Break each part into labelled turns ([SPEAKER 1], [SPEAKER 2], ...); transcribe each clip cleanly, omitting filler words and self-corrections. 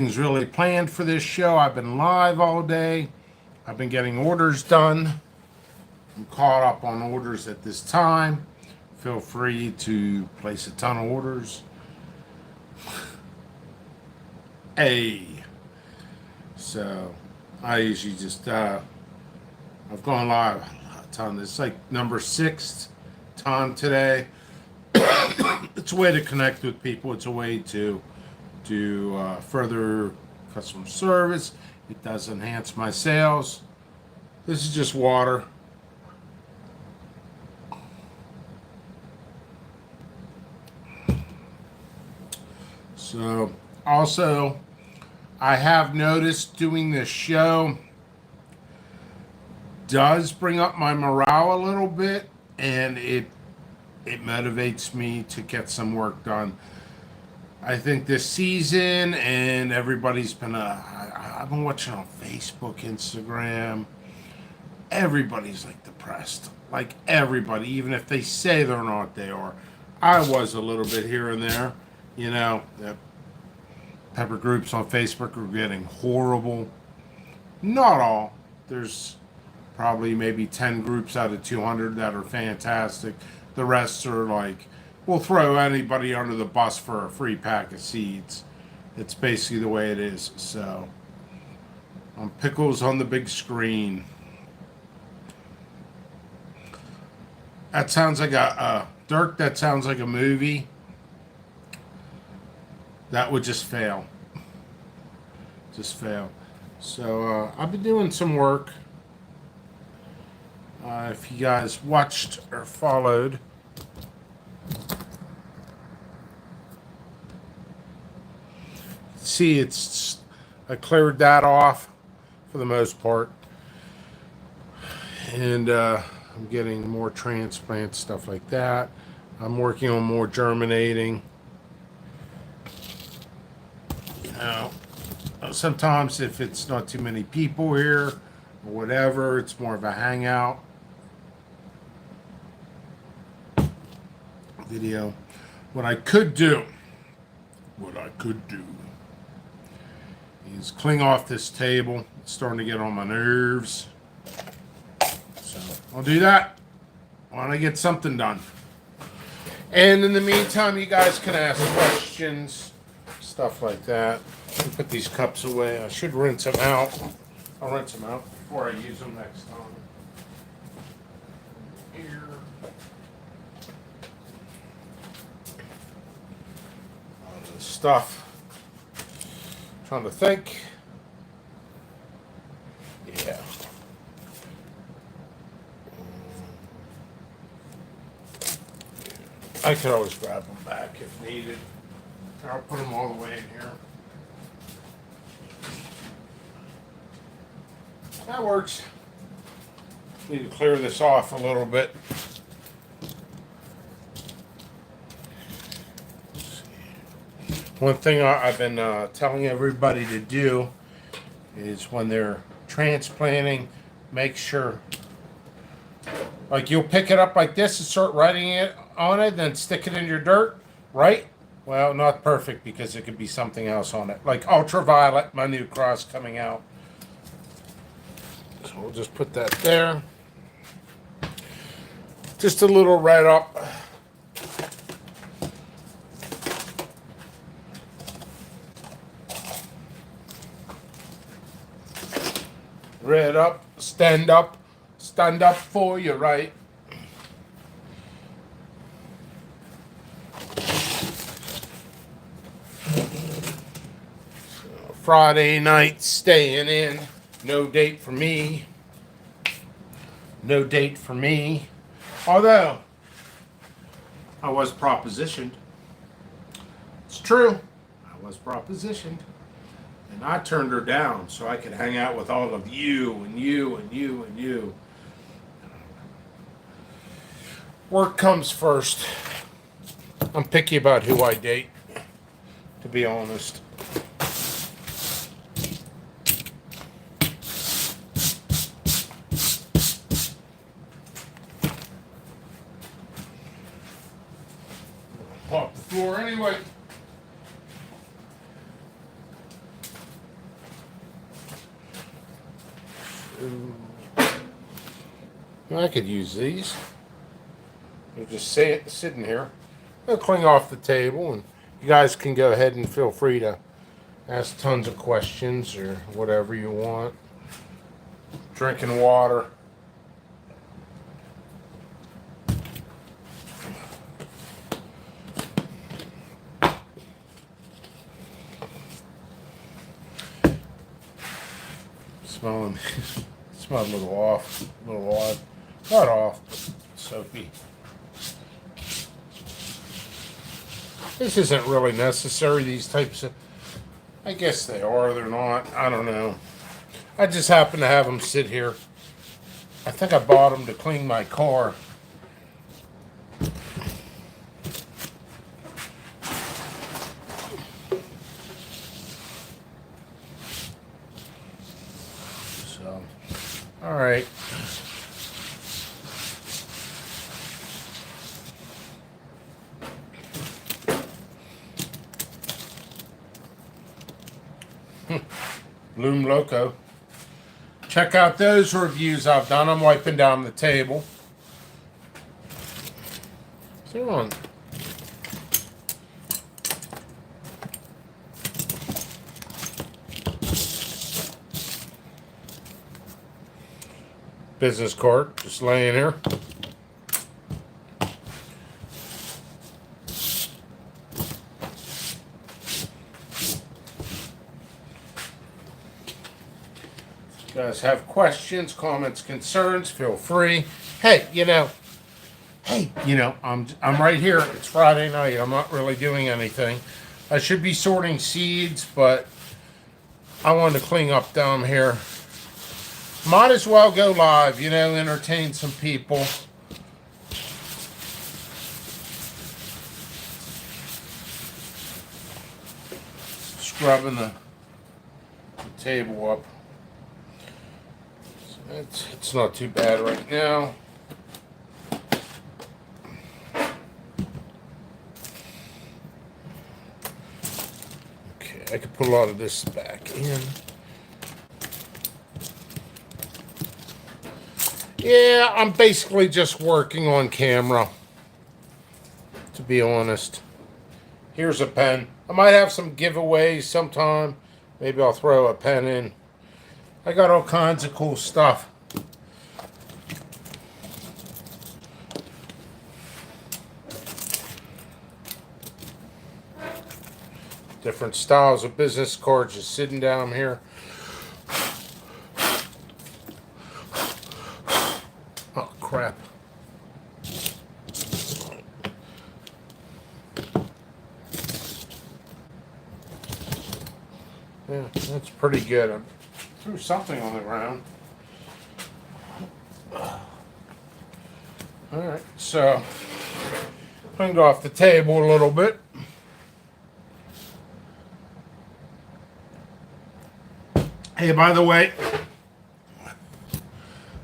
[SPEAKER 1] Nothing's really planned for this show. I've been live all day. I've been getting orders done. I'm caught up on orders at this time. Feel free to place a ton of orders. Hey, so I usually just I've gone live a ton. It's like number 6 time today. It's a way to connect with people. It's a way to further customer service. It does enhance my sales. This is just water. So also, I have noticed doing this show does bring up my morale a little bit, and it motivates me to get some work done. I think this season, and everybody's been I've been watching on Facebook, Instagram. Everybody's like depressed. Like everybody, even if they say they're not, they are. I was a little bit here and there. You know, the pepper groups on Facebook are getting horrible. Not all. There's probably maybe 10 groups out of 200 that are fantastic. The rest are like, we'll throw anybody under the bus for a free pack of seeds. It's basically the way it is. So, on Pickles on the Big Screen. That sounds like Dirk, that sounds like a movie. That would just fail. Just fail. So, I've been doing some work. If you guys watched or followed, see, I cleared that off for the most part, and I'm getting more transplant stuff like that. I'm working on more germinating. You know, sometimes if it's not too many people here or whatever, it's more of a hangout video. What I could do is clean off this table. It's starting to get on my nerves. So I'll do that when I get something done. And in the meantime, you guys can ask questions, stuff like that. Let me put these cups away. I should rinse them out. I'll rinse them out before I use them next time. Here. All this stuff. Trying to think. Yeah. I could always grab them back if needed. I'll put them all the way in here. That works. Need to clear this off a little bit. One thing I've been telling everybody to do is when they're transplanting, make sure, like you'll pick it up like this and start writing it on it, then stick it in your dirt, right? Well, not perfect because it could be something else on it, like ultraviolet, my new cross coming out. So we'll just put that there. Just a little red up. Red up, stand up for you, right? Friday night staying in. No date for me. No date for me. Although, I was propositioned. It's true. I was propositioned. And I turned her down so I could hang out with all of you and you and you and you. Work comes first. I'm picky about who I date, to be honest. Pop the floor anyway. I could use these. They're just sitting here. They'll clean off the table, and you guys can go ahead and feel free to ask tons of questions or whatever you want. Drinking water. Smelling, smelled a little off, a little odd. Not off, but soapy. This isn't really necessary, these types of... I guess they are, they're not. I don't know. I just happen to have them sit here. I think I bought them to clean my car. So, all right. Bloom Loco. Check out those reviews I've done. I'm wiping down the table. They're on. Business card just laying here. Guys have questions, comments, concerns, feel free. Hey, I'm right here. It's Friday night. I'm not really doing anything. I should be sorting seeds, but I wanted to clean up down here. Might as well go live, entertain some people. Scrubbing the table up. It's not too bad right now. Okay, I could put a lot of this back in. Yeah, I'm basically just working on camera, to be honest. Here's a pen. I might have some giveaways sometime. Maybe I'll throw a pen in. I got all kinds of cool stuff. Different styles of business cards just sitting down here. Oh, crap. Yeah, that's pretty good. Threw something on the ground. Alright, so cleaned off the table a little bit. Hey, by the way,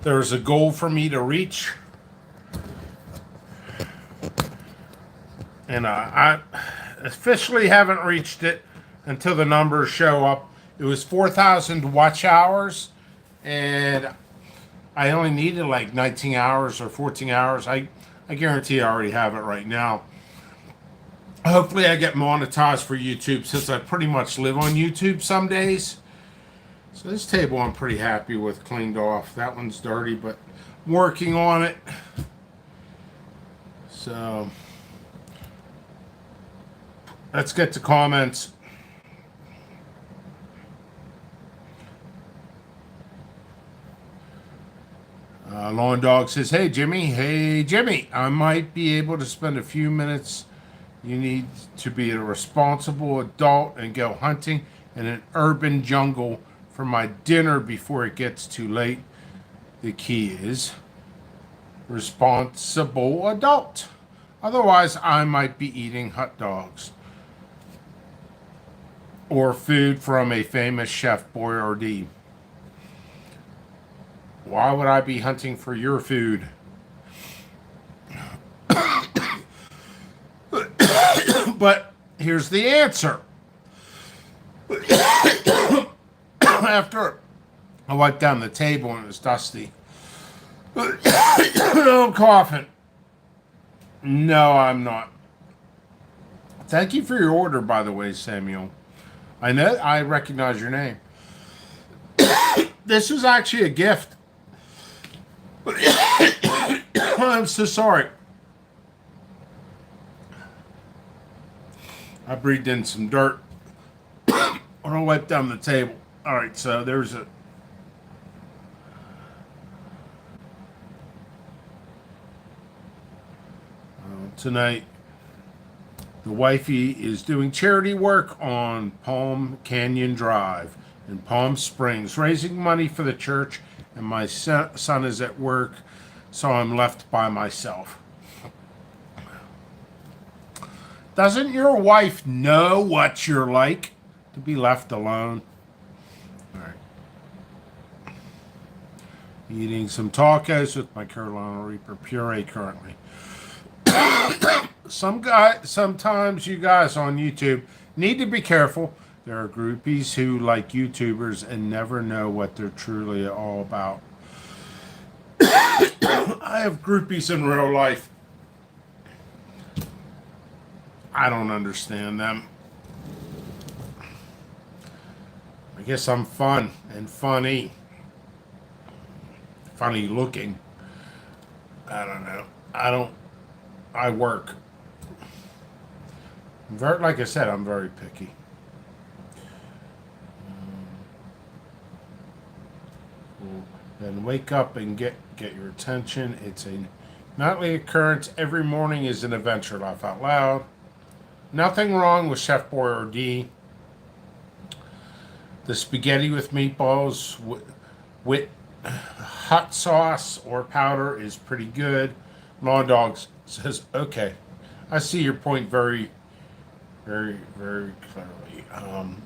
[SPEAKER 1] there's a goal for me to reach. And I officially haven't reached it until the numbers show up. It was 4,000 watch hours, and I only needed like 19 hours or 14 hours. I guarantee I already have it right now. Hopefully I get monetized for YouTube, since I pretty much live on YouTube some days. So this table I'm pretty happy with, cleaned off. That one's dirty, but I'm working on it. So let's get to comments. Lawn Dog says, hey Jimmy, I might be able to spend a few minutes. You need to be a responsible adult and go hunting in an urban jungle for my dinner before it gets too late. The key is responsible adult. Otherwise, I might be eating hot dogs or food from a famous chef, Boyardee. Why would I be hunting for your food? But here's the answer. After I wiped down the table and it was dusty. I'm coughing. No, I'm not. Thank you for your order, by the way, Samuel. I know I recognize your name. This was actually a gift. I'm so sorry. I breathed in some dirt. I'm gonna wipe down the table. All right, so there's a. Tonight, the wifey is doing charity work on Palm Canyon Drive in Palm Springs, raising money for the church, and my son is at work, so I'm left by myself. Doesn't your wife know what you're like to be left alone? All right. Eating some tacos with my Carolina Reaper puree currently. Sometimes you guys on YouTube need to be careful. There are groupies who like YouTubers and never know what they're truly all about. I have groupies in real life. I don't understand them. I guess I'm fun and funny. Funny looking. I don't know. I work. Like I said, I'm very picky. Then wake up and get your attention. It's a nightly occurrence. Every morning is an adventure. Laugh out loud. Nothing wrong with Chef Boyardee. The spaghetti with meatballs with hot sauce or powder is pretty good. Lawn Dogs says, okay, I see your point very, very, very clearly.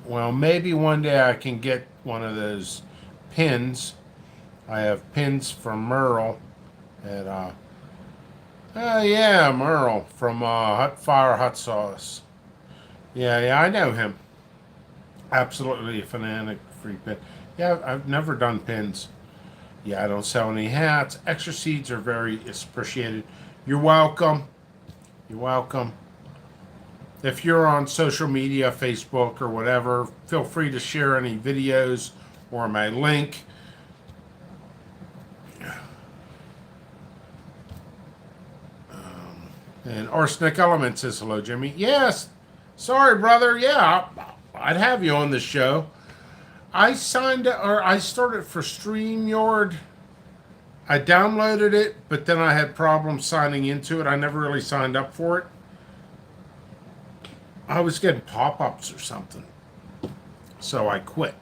[SPEAKER 1] Well, maybe one day I can get one of those pins. I have pins from Merle at, yeah, Merle from Hot Fire Hot Sauce. Yeah, I know him. Absolutely a fanatic free pin. Yeah, I've never done pins. Yeah, I don't sell any hats. Extra seeds are very appreciated. You're welcome. You're welcome. If you're on social media, Facebook or whatever, feel free to share any videos or my link. And Arsenic Element says hello, Jimmy. Yes. Sorry, brother. Yeah, I'd have you on the show. I started for StreamYard. I downloaded it, but then I had problems signing into it. I never really signed up for it. I was getting pop-ups or something. So I quit.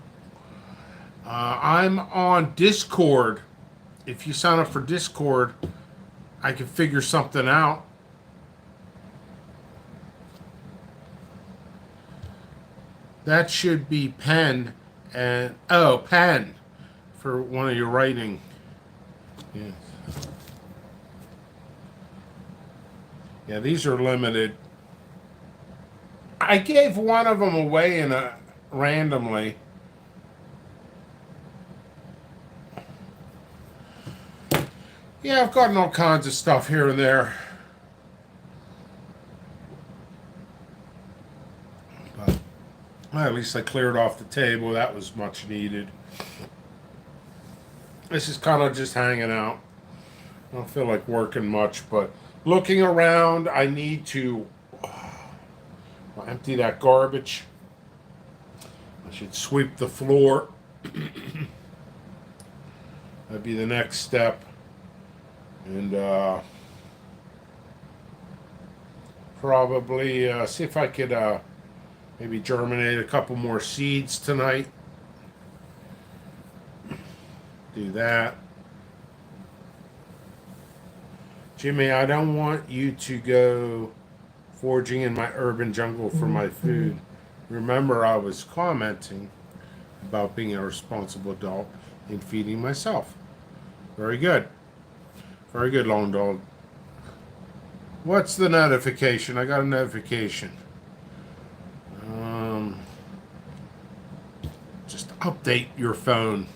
[SPEAKER 1] I'm on Discord. If you sign up for Discord, I can figure something out. That should be pen and pen for one of your writing. Yeah. Yeah, these are limited. I gave one of them away randomly. Yeah, I've gotten all kinds of stuff here and there. Well, at least I cleared off the table. That was much needed. This is kind of just hanging out. I don't feel like working much, but looking around, I need to empty that garbage. I should sweep the floor. That'd be the next step. And probably see if I could maybe germinate a couple more seeds tonight. Do that. Jimmy, I don't want you to go foraging in my urban jungle for my food. Remember, I was commenting about being a responsible adult and feeding myself. Very good. Very good, Long Dog. What's the notification? I got a notification. Just update your phone.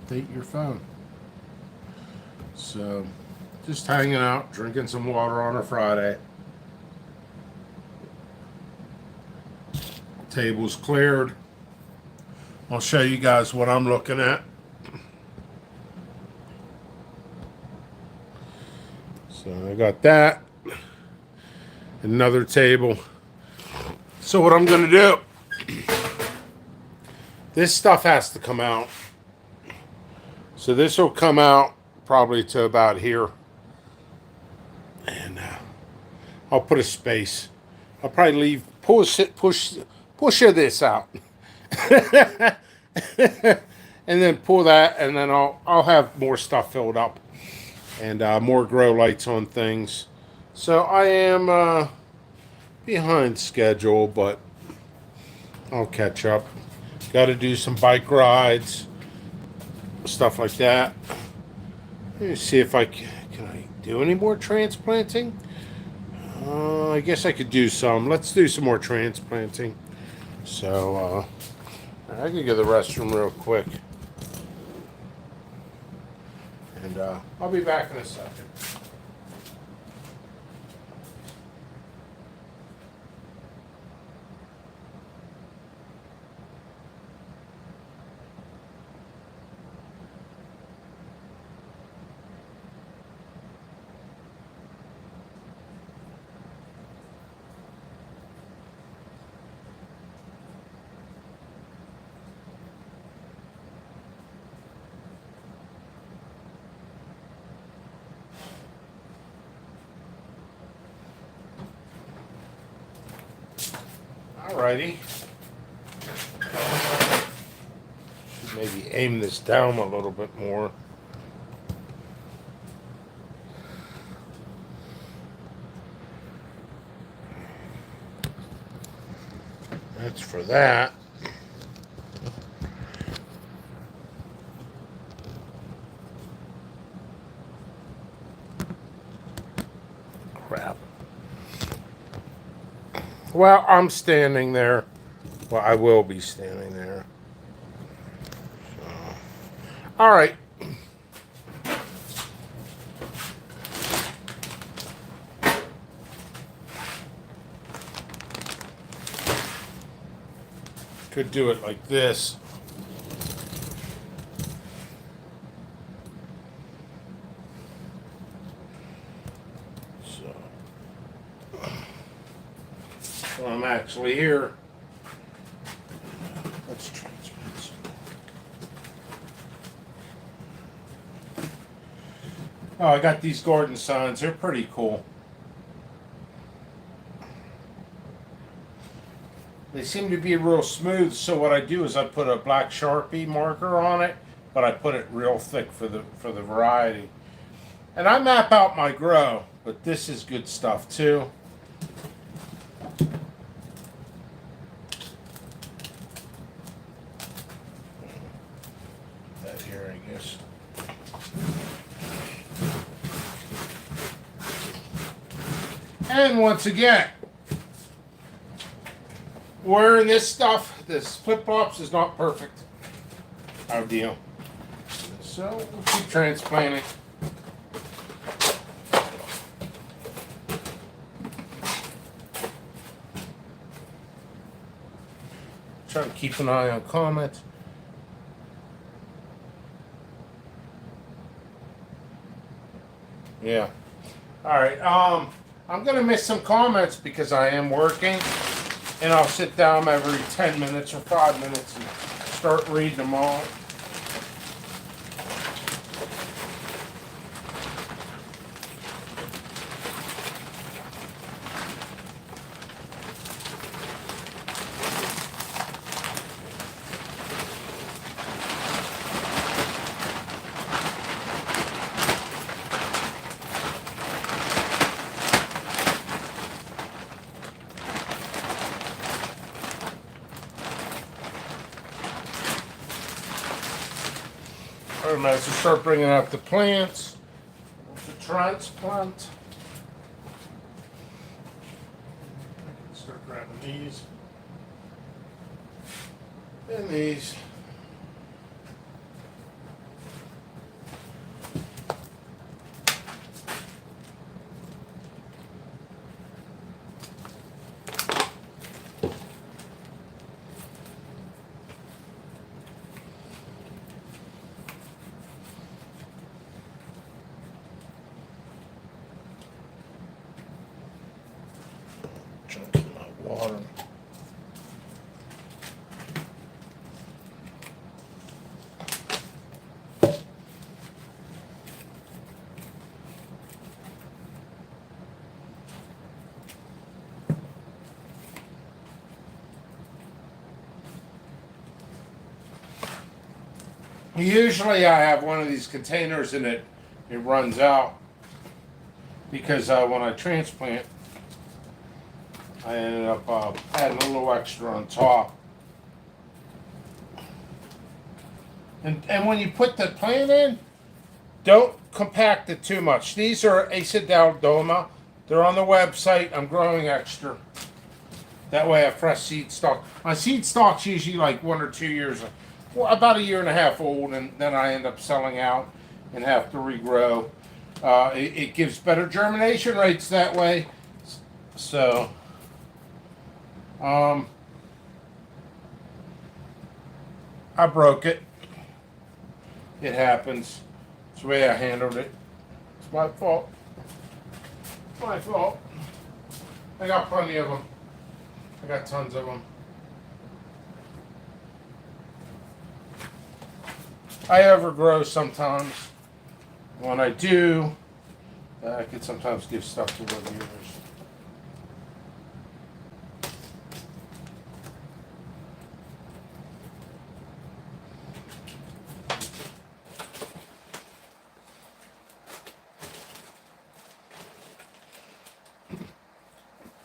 [SPEAKER 1] update your phone. So, just hanging out, drinking some water on a Friday. Table's cleared. I'll show you guys what I'm looking at. So I got that. Another table. So what I'm going to do, this stuff has to come out. So this will come out probably to about here. And I'll put a space. I'll probably leave, push this out. And then pull that, and then I'll have more stuff filled up. And more grow lights on things. So I am behind schedule, but I'll catch up. Got to do some bike rides, stuff like that. Let me see if can I do any more transplanting? I guess I could do some. Let's do some more transplanting. So I can go to the restroom real quick. And I'll be back in a second. Alrighty. Should maybe aim this down a little bit more. That's for that. Crap. Well, I'm standing there. Well, I will be standing there. So. All right. Could do it like this. So I'm actually here. Let's try this. Oh, I got these garden signs. They're pretty cool. They seem to be real smooth, so what I do is I put a black Sharpie marker on it, but I put it real thick for the variety. And I map out my grow, but this is good stuff too. That here, I guess. And once again, wearing this stuff, this flip-flops is not perfect. Our deal. So we'll keep transplanting. Try to keep an eye on comments. Yeah. All right. I'm gonna miss some comments because I am working, and I'll sit down every 10 minutes or 5 minutes and start reading them all. I might as well start bringing out the plants, the transplant. Start grabbing these and these. bottom. Usually I have one of these containers and it runs out because when I transplant, I ended up adding a little extra on top. And when you put the plant in, don't compact it too much. These are Acidaldoma. They're on the website. I'm growing extra. That way I have fresh seed stock. My seed stock's usually like 1 or 2 years, well, about a year and a half old, and then I end up selling out and have to regrow. It gives better germination rates that way. So, I broke it. It happens. It's the way I handled it. It's my fault. It's my fault. I got plenty of them. I got tons of them. I overgrow sometimes. When I do, I could sometimes give stuff to reviewers.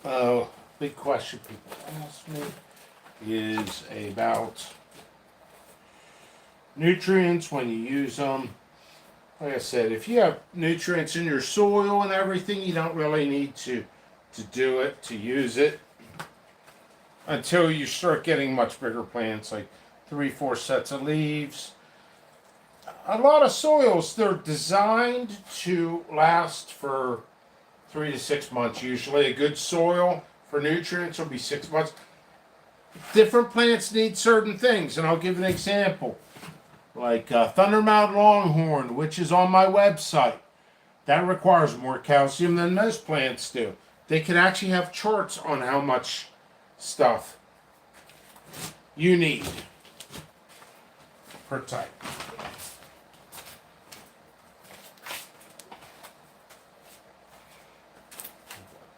[SPEAKER 1] Oh, big question people ask me is about nutrients when you use them. Like I said, if you have nutrients in your soil and everything, you don't really need to do it, to use it, until you start getting much bigger plants, like 3-4 sets of leaves. A lot of soils, they're designed to last for 3 to 6 months. Usually a good soil for nutrients will be 6 months. Different plants need certain things, and I'll give an example. Like Thundermount Longhorn, which is on my website. That requires more calcium than most plants do. They can actually have charts on how much stuff you need per type.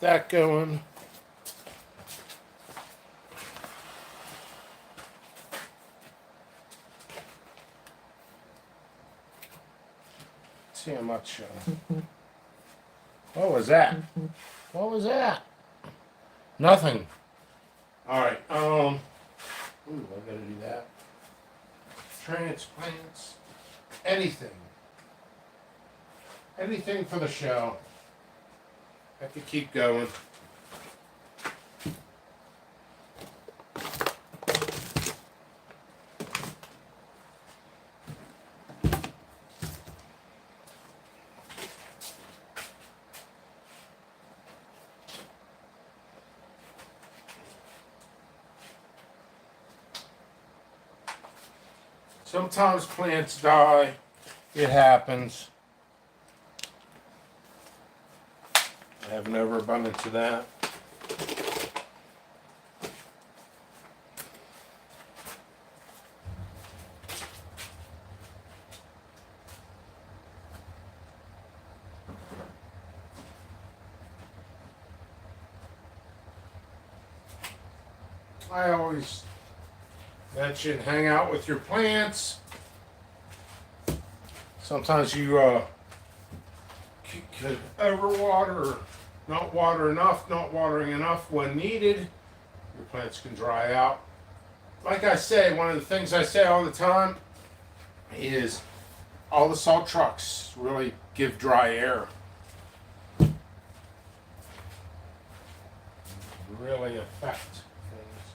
[SPEAKER 1] That going. See how much. What was that? What was that? Nothing. All right. Ooh, I gotta do that. Transplants. Anything. Anything for the show. I could keep going. Sometimes plants die. It happens. I have an overabundance of that. I always mention hang out with your plants. Sometimes you could overwater or not water enough, not watering enough when needed. Your plants can dry out. Like I say, one of the things I say all the time is all the salt trucks really give dry air. Really affect things.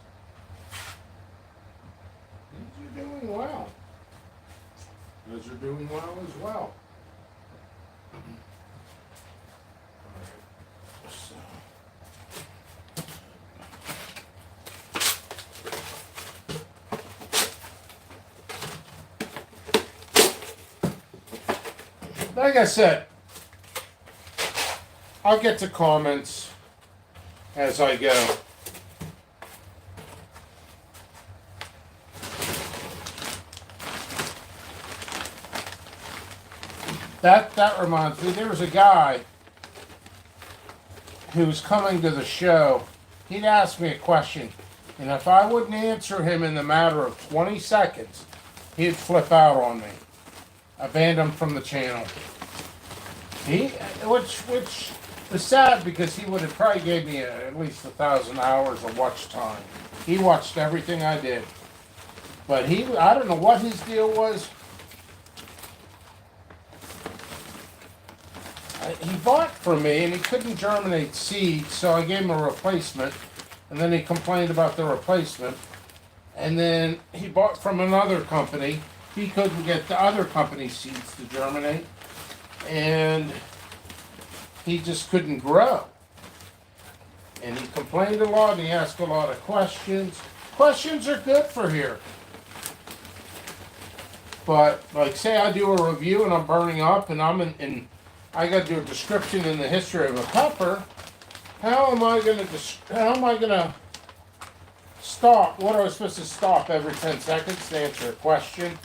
[SPEAKER 1] These are doing well. Those are doing well as well. Like I said, I'll get to comments as I go. That reminds me. There was a guy who was coming to the show. He'd ask me a question, and if I wouldn't answer him in the matter of 20 seconds, he'd flip out on me. I banned him from the channel. Which was sad because he would have probably gave me at least 1,000 hours of watch time. He watched everything I did, but I don't know what his deal was. He bought from me and he couldn't germinate seeds, so I gave him a replacement, and then he complained about the replacement, and then he bought from another company. He couldn't get the other company's seeds to germinate, and he just couldn't grow. And he complained a lot, and he asked a lot of questions. Questions are good for here. But, like, say I do a review and I'm burning up and I got to do a description in the history of a pepper. How am I gonna stop? What am I supposed to stop every 10 seconds to answer a question?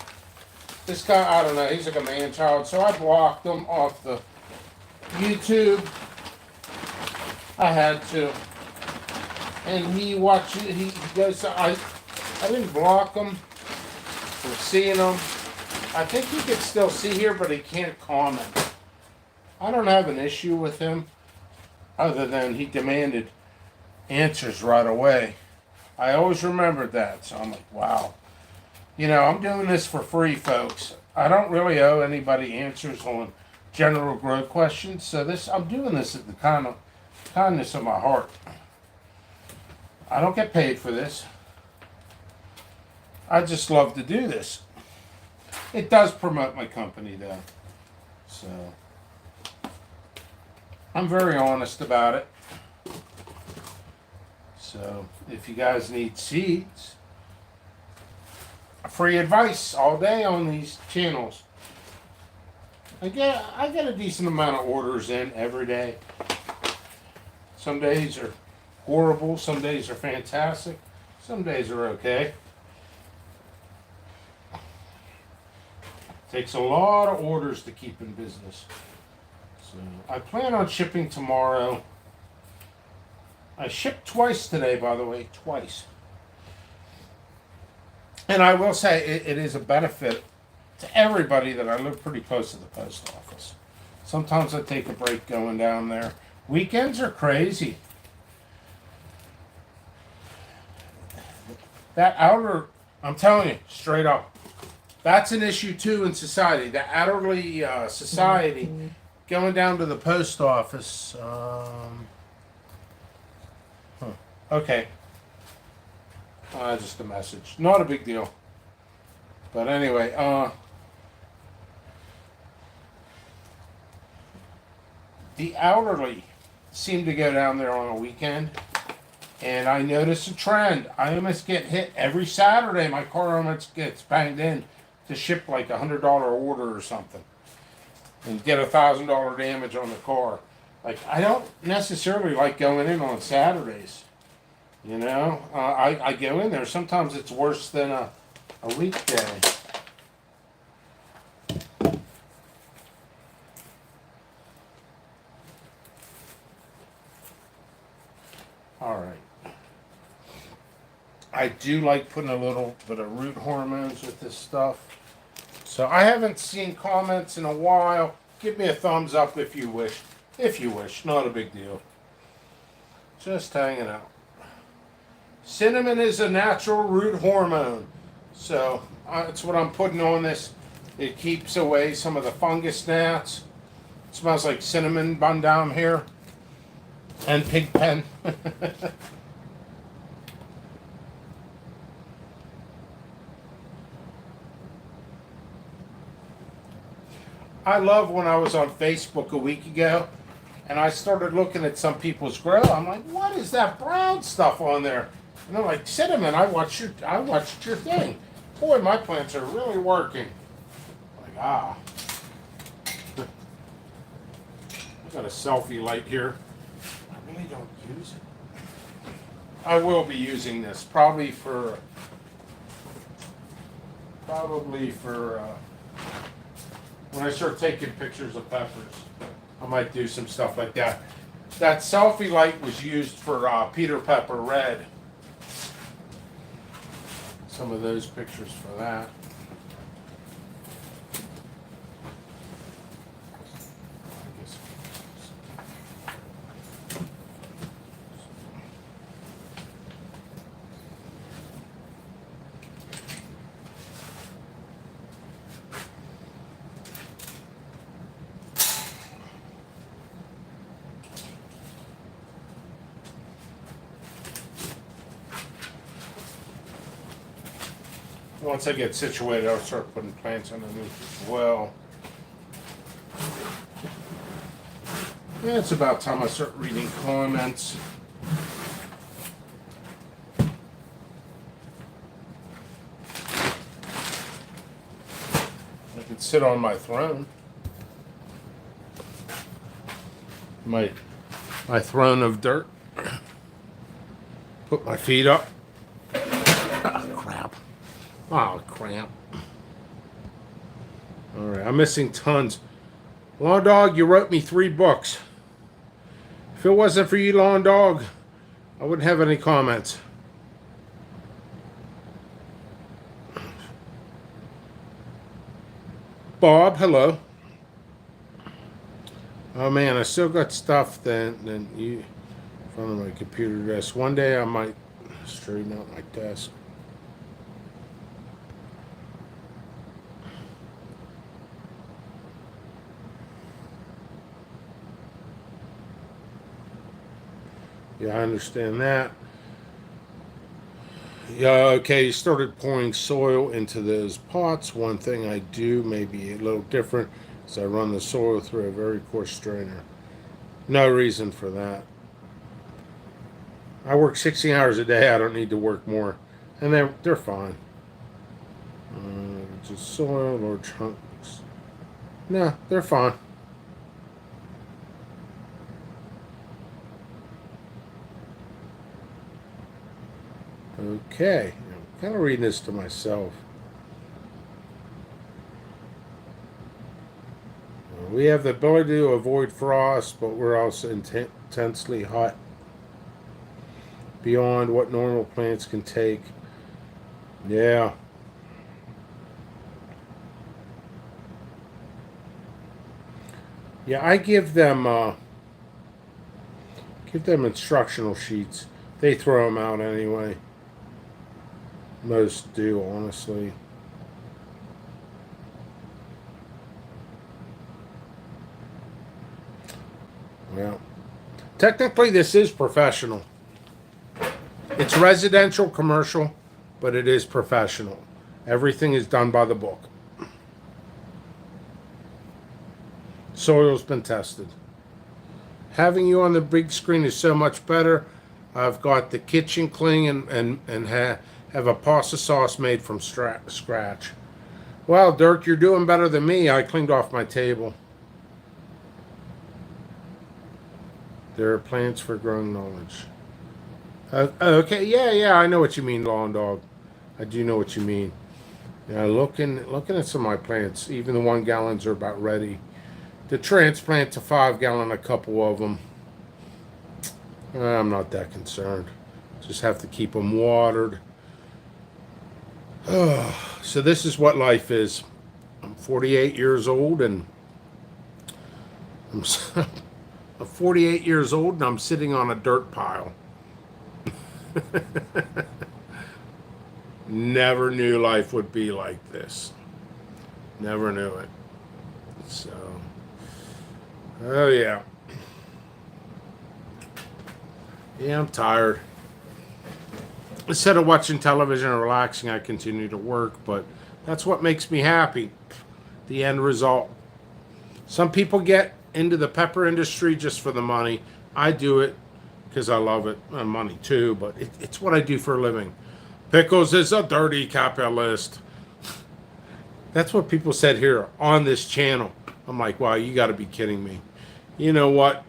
[SPEAKER 1] This guy, I don't know, he's like a man-child, so I blocked him off the YouTube. I had to. And he watches, he goes, I didn't block him for seeing him. I think he can still see here, but he can't comment. I don't have an issue with him, other than he demanded answers right away. I always remembered that, so I'm like, wow. You know, I'm doing this for free, folks. I don't really owe anybody answers on general growth questions, so I'm doing this at the kindness of my heart. I don't get paid for this. I just love to do this. It does promote my company, though. So, I'm very honest about it. So, if you guys need seeds, free advice all day on these channels. I get a decent amount of orders in every day. Some days are horrible, some days are fantastic, some days are okay. Takes a lot of orders to keep in business. So I plan on shipping tomorrow. I shipped twice today, by the way, twice. And I will say it is a benefit to everybody that I live pretty close to the post office. Sometimes I take a break going down there. Weekends are crazy. I'm telling you, straight up, that's an issue too in society. The elderly society going down to the post office. Okay. Just a message. Not a big deal. But anyway, the elderly seem to go down there on a weekend, and I notice a trend. I almost get hit every Saturday. My car almost gets banged in to ship like $100 order or something, and get $1,000 damage on the car. Like, I don't necessarily like going in on Saturdays. You know, I go in there. Sometimes it's worse than a weekday. All right. I do like putting a little bit of root hormones with this stuff. So I haven't seen comments in a while. Give me a thumbs up if you wish. If you wish, not a big deal. Just hanging out. Cinnamon is a natural root hormone. So that's what I'm putting on this. It keeps away some of the fungus gnats. It smells like cinnamon bun down here. And pig pen. I love when I was on Facebook a week ago and I started looking at some people's grow. I'm like, what is that brown stuff on there? And they're like, cinnamon, I watched your thing. Boy, my plants are really working. Like, I got a selfie light here. I really don't use it. I will be using this probably for when I start taking pictures of peppers, I might do some stuff like that. That selfie light was used for Peter Pepper Red. Some of those pictures for that. Once I get situated, I'll start putting plants underneath as well. Yeah, it's about time I start reading comments. I can sit on my throne. My throne of dirt. Put my feet up. Oh, crap. Oh, crap. Alright, I'm missing tons. Lawn Dog, you wrote me 3 books. If it wasn't for you, Lawn Dog, I wouldn't have any comments. Bob, hello. Oh man, I still got stuff then you in front of my computer desk. One day I might straighten out my desk. Yeah, I understand that. Yeah, okay, you started pouring soil into those pots. One thing I do, maybe a little different, is I run the soil through a very coarse strainer. No reason for that. I work 16 hours a day. I don't need to work more. And they're fine. Just soil or chunks. No, they're fine. Okay, I'm kind of reading this to myself. We have the ability to avoid frost, but we're also intensely hot beyond what normal plants can take. Yeah. Yeah, I give them instructional sheets. They throw them out anyway. Most do, honestly. Well, technically this is professional. It's residential, commercial, but it is professional. Everything is done by the book. Soil's been tested. Having you on the big screen is so much better. I've got the kitchen clean and have a pasta sauce made from scratch. Well, Dirk, you're doing better than me. I cleaned off my table. There are plants for growing knowledge. Okay, yeah, I know what you mean, Lawn Dog. I do know what you mean. Yeah, looking at some of my plants, even the 1 gallons are about ready to transplant to 5 gallon, a couple of them. I'm not that concerned. Just have to keep them watered. So this is what life is. I'm 48 years old and I'm 48 years old and I'm sitting on a dirt pile. Never knew life would be like this. Never knew it. So, oh yeah. Yeah, I'm tired. Instead of watching television and relaxing, I continue to work, but that's what makes me happy. The end result. Some people get into the pepper industry just for the money. I do it because I love it, and money too, but it's what I do for a living. Pickles is a dirty capitalist. That's what people said here on this channel. I'm like, wow, you got to be kidding me. You know what?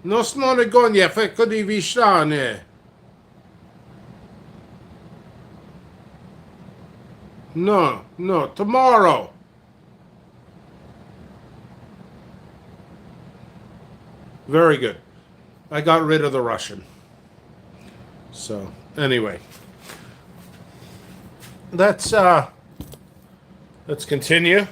[SPEAKER 1] No sono gogne fecco di visciane. No, tomorrow. Very good. I got rid of the Russian. So anyway, let's let's continue.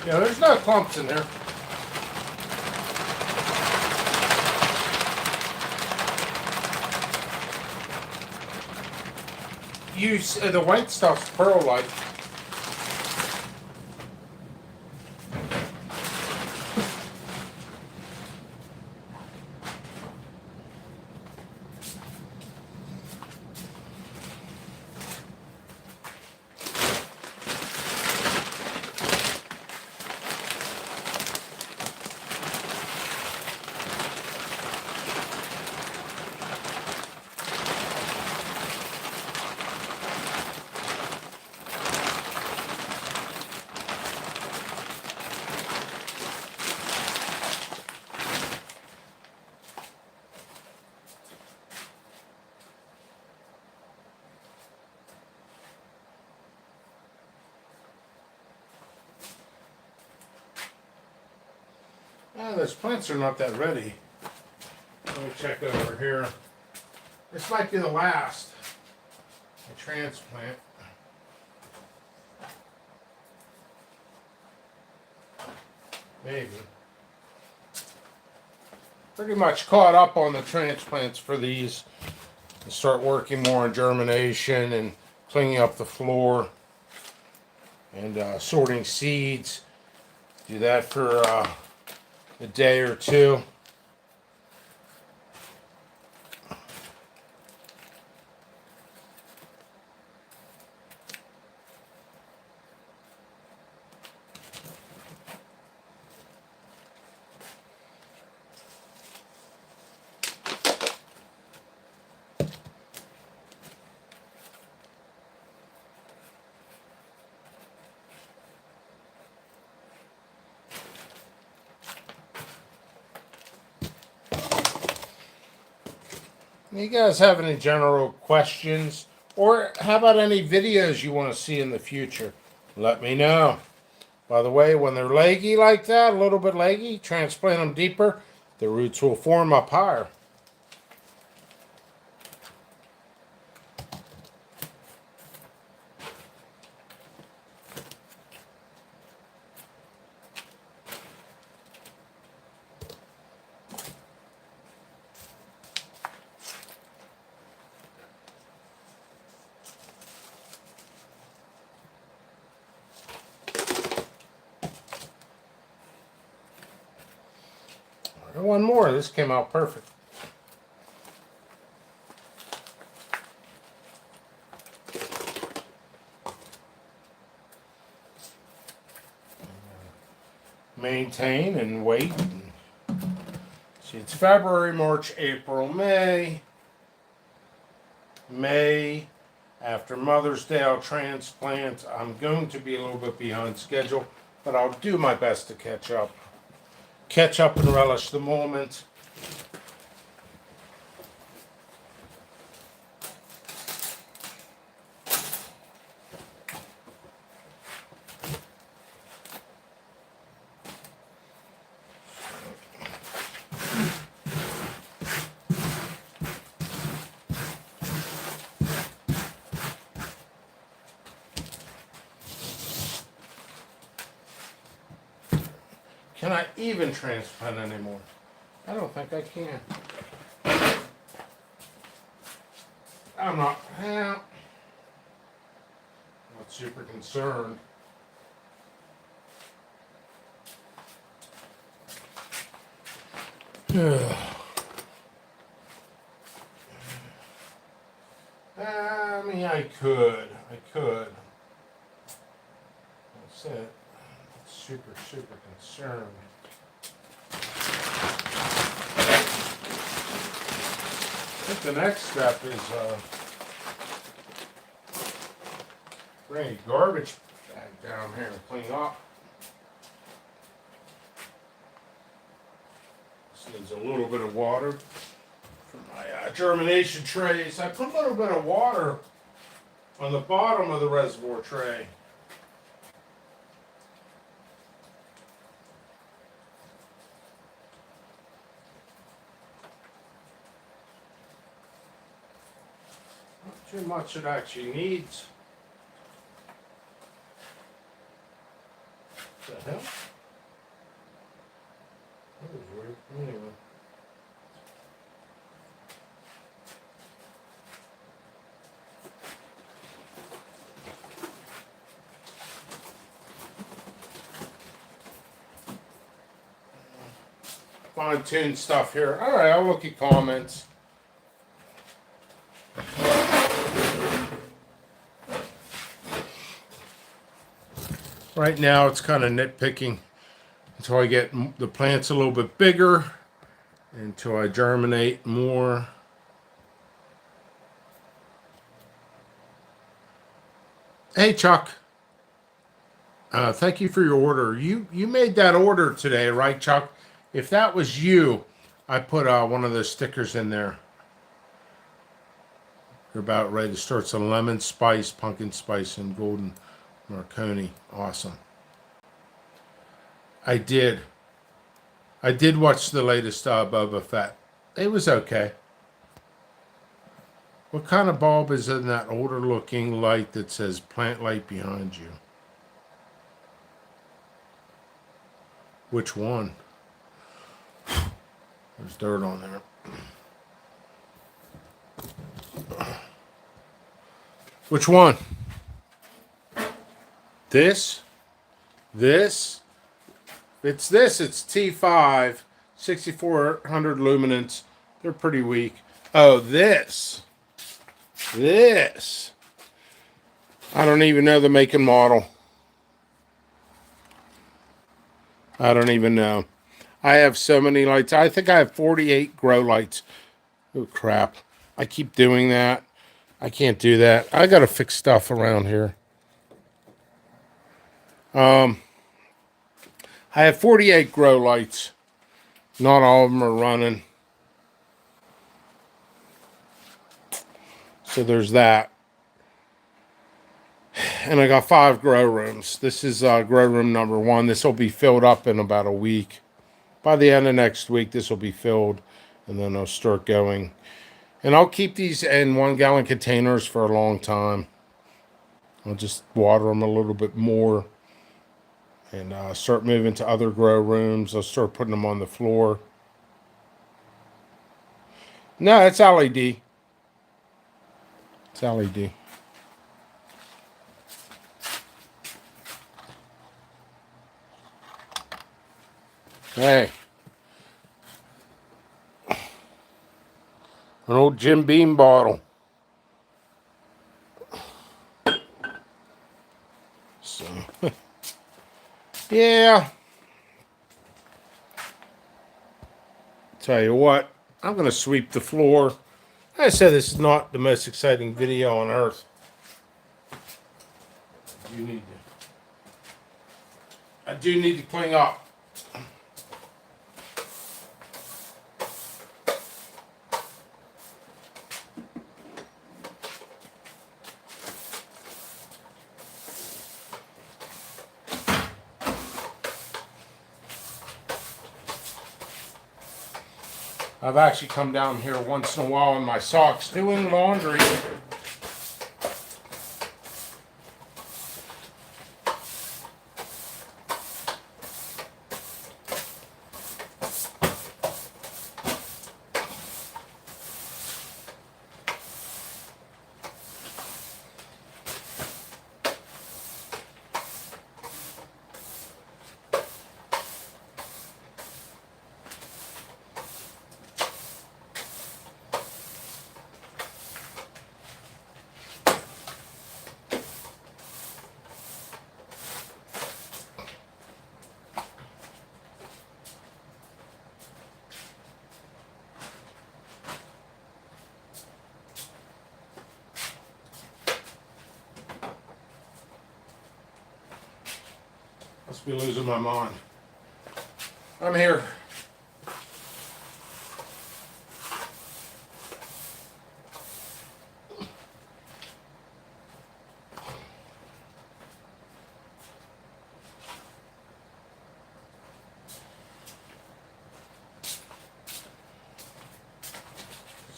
[SPEAKER 1] Yeah, there's no clumps in there. Use the white stuff's pearl-like. Those plants are not that ready. Let me check over here. This might be the last. A transplant. Maybe. Pretty much caught up on the transplants for these. And start working more on germination and cleaning up the floor and sorting seeds. Do that for a day or two. You guys have any general questions? Or how about any videos you want to see in the future? Let me know. By the way, when they're leggy like that, a little bit leggy, transplant them deeper, the roots will form up higher. One more. This came out perfect. Maintain and wait. See, it's February, March, April, May. May. After Mother's Day, I'll transplant. I'm going to be a little bit behind schedule, but I'll do my best to catch up. Catch up and relish the moment. Can I even transplant anymore? I don't think I can. I'm not super concerned. I mean, I could. That's it. Super concerned. I think the next step is bring a garbage bag down here and clean up. This needs a little bit of water for my germination trays. I put a little bit of water on the bottom of the reservoir tray. Not too much it actually needs. What the hell? That was weird. Anyway. Fine-tuned stuff here. All right, I'll look at comments. Right now, it's kind of nitpicking until I get the plants a little bit bigger, until I germinate more. Hey, Chuck. Thank you for your order. You made that order today, right, Chuck? If that was you, I put one of those stickers in there. You're about ready to start some lemon spice, pumpkin spice, and golden Marconi. Awesome. I did watch the latest Boba Fett. It was okay. What kind of bulb is in that older looking light that says plant light behind you? Which one? There's dirt on there. Which one? This? It's this. It's T5, 6400 luminance. They're pretty weak. Oh, this. I don't even know the make and model. I don't even know. I have so many lights. I think I have 48 grow lights. Oh, crap. I keep doing that. I can't do that. I got to fix stuff around here. I have 48 grow lights. Not all of them are running. So there's that. And I got 5 grow rooms. This is grow room number 1. This will be filled up in about a week. By the end of next week, this will be filled. And then I'll start going. And I'll keep these in 1-gallon containers for a long time. I'll just water them a little bit more. And start moving to other grow rooms. I'll start putting them on the floor. No, it's LED. It's LED. Hey. An old Jim Beam bottle. So, yeah. Tell you what, I'm going to sweep the floor. I said this is not the most exciting video on earth. I do need to clean up. I've actually come down here once in a while in my socks doing laundry. Must be losing my mind. I'm here.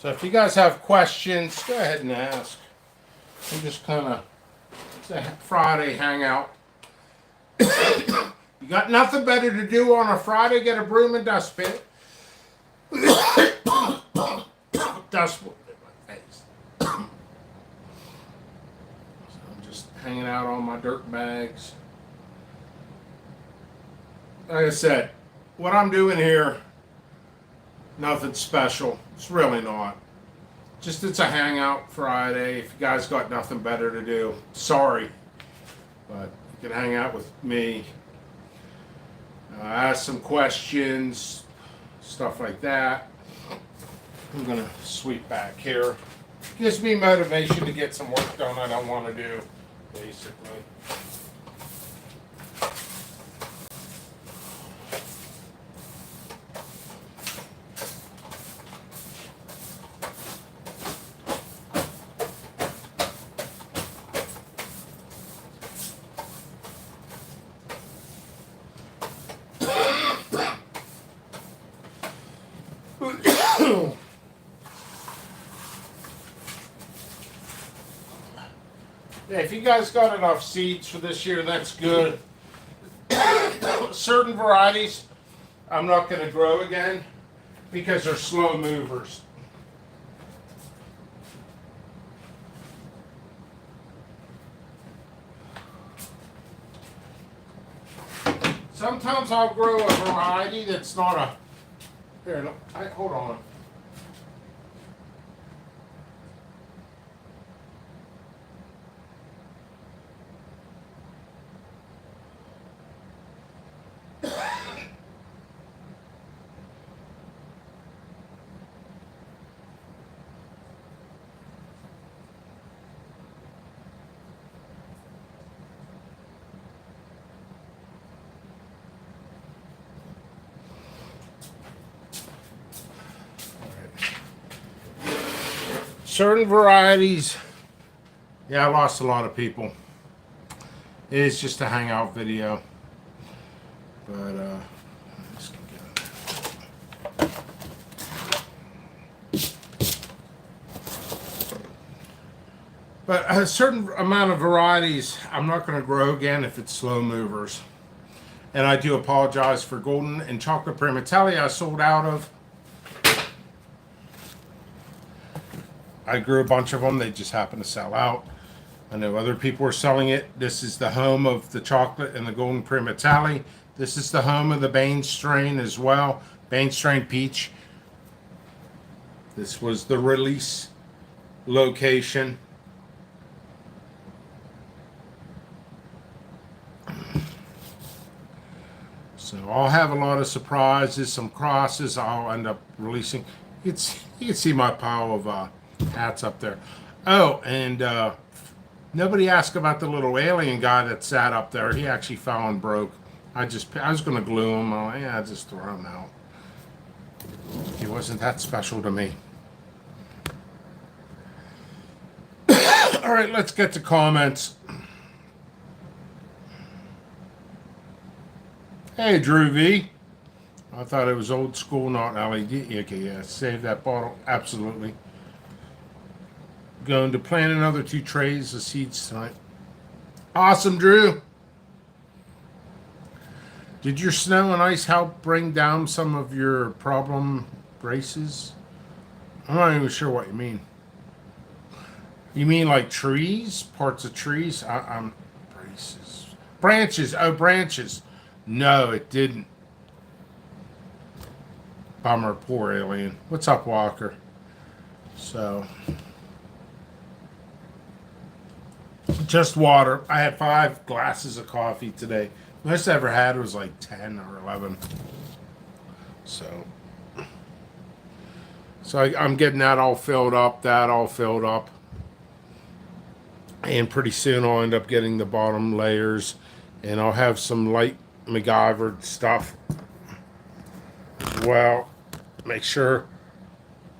[SPEAKER 1] So if you guys have questions, go ahead and ask. I'm just kind of, it's a Friday hangout. You got nothing better to do on a Friday, get a broom and dustbin. Dustbin in my face. So I'm just hanging out on my dirt bags. Like I said, what I'm doing here, nothing special. It's really not. Just it's a hangout Friday. If you guys got nothing better to do, sorry. But you can hang out with me. Ask some questions, stuff like that. I'm gonna sweep back here. Gives me motivation to get some work done I don't want to do, basically. Yeah, if you guys got enough seeds for this year, that's good. Certain varieties I'm not going to grow again because they're slow movers. Sometimes I'll grow a variety that's not a... Here, hold on. Certain varieties, yeah, I lost a lot of people. It is just a hangout video, but let's get but a certain amount of varieties I'm not going to grow again if it's slow movers. And I do apologize for golden and chocolate primatelli I sold out of. I grew a bunch of them. They just happened to sell out. I know other people are selling it. This is the home of the chocolate and the golden primatelli. This is the home of the Bain strain as well. Bain strain peach. This was the release location. So I'll have a lot of surprises, some crosses I'll end up releasing. You can see my pile of hats up there. Oh, and nobody asked about the little alien guy that sat up there. He actually fell and broke. I was going to glue him. I just throw him out. He wasn't that special to me. All right, let's get to comments. Hey, Drew V. I thought it was old school, not LED. Okay, yeah, save that bottle. Absolutely. Going to plant another 2 trays of seeds tonight. Awesome, Drew. Did your snow and ice help bring down some of your problem braces? I'm not even sure what you mean. You mean like trees? Parts of trees? I'm braces. Branches. Oh, branches. No, it didn't. Bummer, poor alien. What's up, Walker? So, just water. I had 5 glasses of coffee today. Most I ever had was like 10 or 11. So I'm getting that all filled up, And pretty soon I'll end up getting the bottom layers. And I'll have some light MacGyver stuff as well. Make sure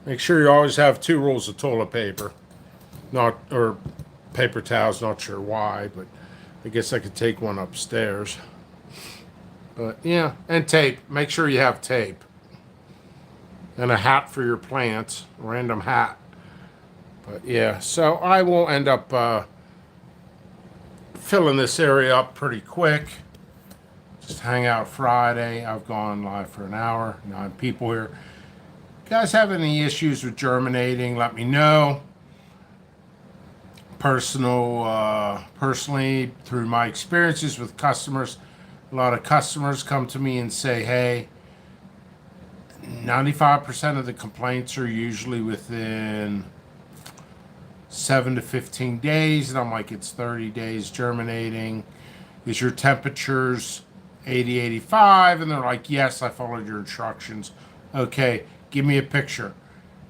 [SPEAKER 1] you always have 2 rolls of toilet paper, or paper towels. Not sure why, but I guess I could take one upstairs. But yeah, and tape. Make sure you have tape and a hat for your plants, random hat. But yeah, so I will end up filling this area up pretty quick. Just hang out Friday. I've gone live for an hour. 9 people here. If you guys have any issues with germinating, let me know. Personally, through my experiences with customers, a lot of customers come to me and say, hey, 95% of the complaints are usually within 7 to 15 days. And I'm like, it's 30 days germinating. Is your temperatures 80, 85? And they're like, yes, I followed your instructions. Okay, give me a picture.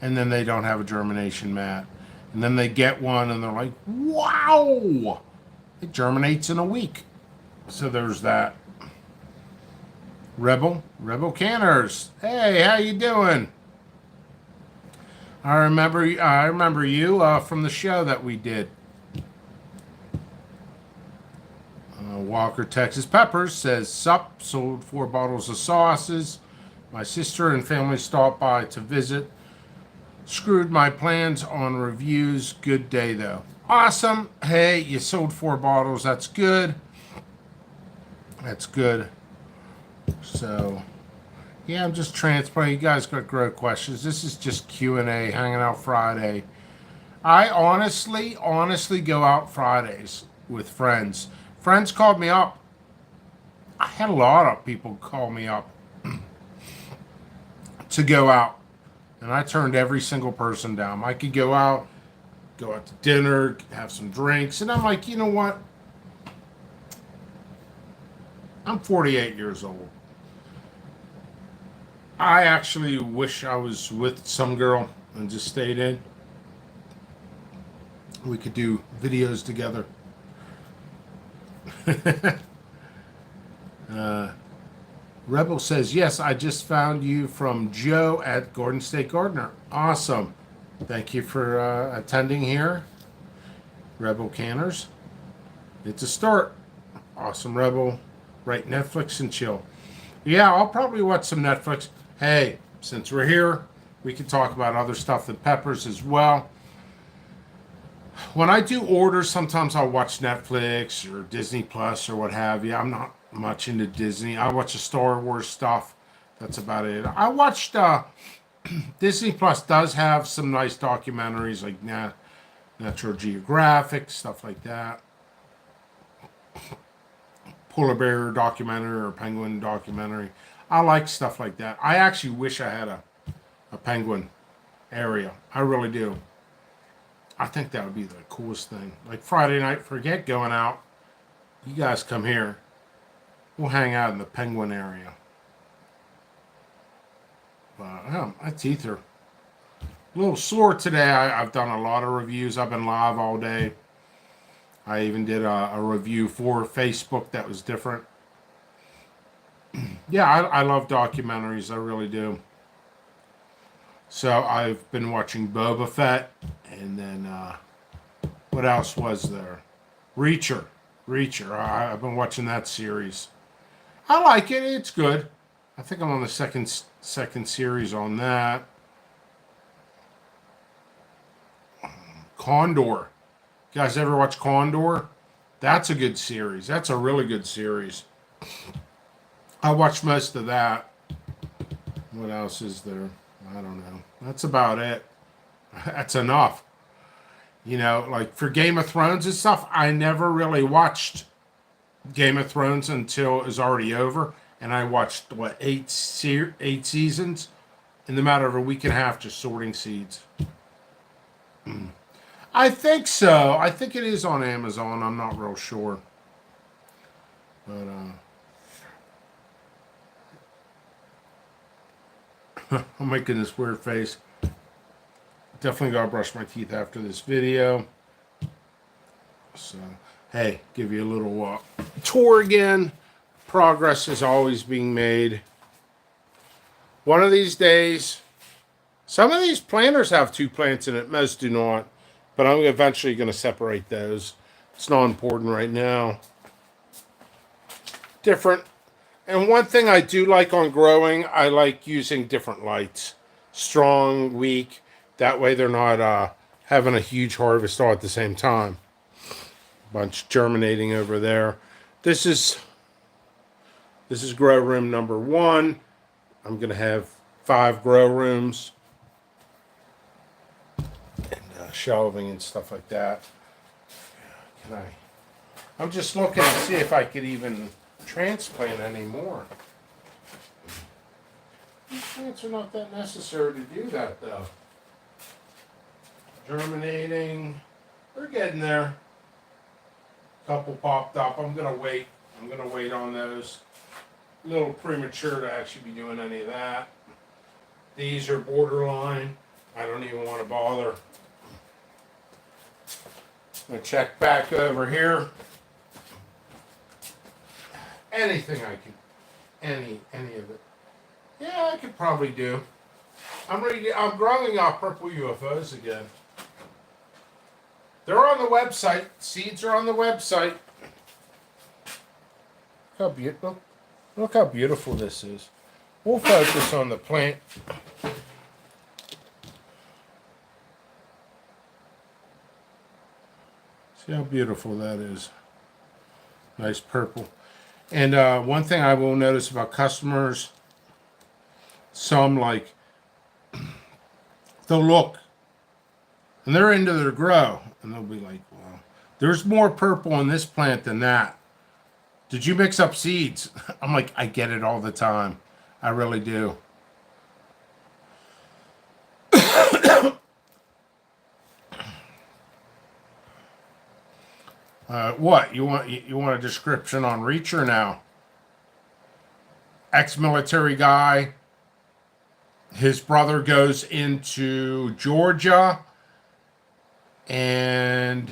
[SPEAKER 1] And then they don't have a germination mat. And then they get one and they're like, wow, it germinates in a week. So there's that. Rebel Canners. Hey, how you doing? I remember you from the show that we did. Walker Texas Peppers says, sup, sold 4 bottles of sauces. My sister and family stopped by to visit. Screwed my plans on reviews. Good day though. Awesome. Hey, you sold 4 bottles. That's good. That's good. So, yeah, I'm just transplanting. You guys got great questions. This is just Q&A, hanging out Friday. I honestly go out Fridays with friends. Friends called me up. I had a lot of people call me up to go out. And I turned every single person down. I could go out to dinner, have some drinks. And I'm like, you know what? I'm 48 years old. I actually wish I was with some girl and just stayed in. We could do videos together. Rebel says, yes, I just found you from Joe at Garden State Gardener. Awesome. Thank you for attending here. Rebel Canners. It's a start. Awesome, Rebel. Right, Netflix and chill. Yeah, I'll probably watch some Netflix. Hey, since we're here, we can talk about other stuff than peppers as well. When I do orders, sometimes I'll watch Netflix or Disney Plus or what have you. I'm not much into Disney. I watch the Star Wars stuff. That's about it. I watched Disney Plus does have some nice documentaries like Natural Geographic, stuff like that. Polar bear documentary or penguin documentary. I like stuff like that. I actually wish I had a penguin area. I really do. I think that would be the coolest thing. Like Friday night, forget going out. You guys come here. We'll hang out in the penguin area. But my teeth are a little sore today. I've done a lot of reviews. I've been live all day. I even did a review for Facebook that was different. Yeah, I love documentaries. I really do. So I've been watching Boba Fett, and then what else was there? Reacher. I've been watching that series. I like it. It's good. I think I'm on the second series on that. Condor. You guys ever watch Condor? That's a good series. That's a really good series. I watched most of that. What else is there? I don't know. That's about it. That's enough. You know, like for Game of Thrones and stuff, I never really watched Game of Thrones until it was already over. And I watched, 8 seasons in the matter of a week and a half just sorting seeds. I think so. I think it is on Amazon. I'm not real sure. But, I'm making this weird face. Definitely gotta brush my teeth after this video. So, hey, give you a little tour again. progress is always being made. One of these days, some of these planters have 2 plants in it, most do not. But I'm eventually going to separate those. It's not important right now. Different. And one thing I do like on growing, I like using different lights. Strong, weak. That way they're not having a huge harvest all at the same time. Bunch germinating over there. This is grow room number 1. I'm going to have 5 grow rooms. Shelving and stuff like that. I'm just looking to see if I could even transplant any more. These plants are not that necessary to do that though. Germinating. We're getting there. Couple popped up. I'm gonna wait. I'm gonna wait on those. A little premature to actually be doing any of that. These are borderline. I don't even want to bother. I'm gonna check back over here. Anything I can, any of it. Yeah, I could probably do. I'm growing out purple UFOs again. They're on the website. Seeds are on the website. Look how beautiful this is. We'll focus on the plant. See how beautiful that is. Nice purple. And one thing I will notice about customers, some like, they'll look and they're into their grow and they'll be like, well, there's more purple in this plant than that. Did you mix up seeds? I'm like, I get it all the time. I really do. What you want a description on Reacher now? Ex-military guy. His brother goes into Georgia, and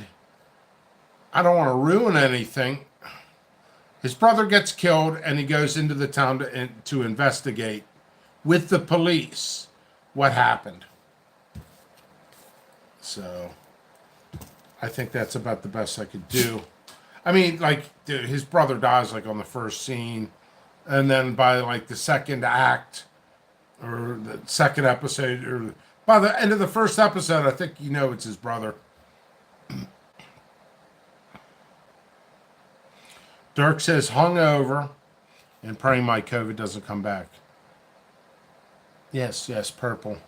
[SPEAKER 1] I don't want to ruin anything. His brother gets killed, and he goes into the town to investigate with the police what happened. So I think that's about the best I could do. I mean, like, dude, his brother dies like on the first scene, and then by like the second act or the second episode, or by the end of the first episode, I think you know it's his brother. Dirk says hungover and praying my COVID doesn't come back. Yes, purple.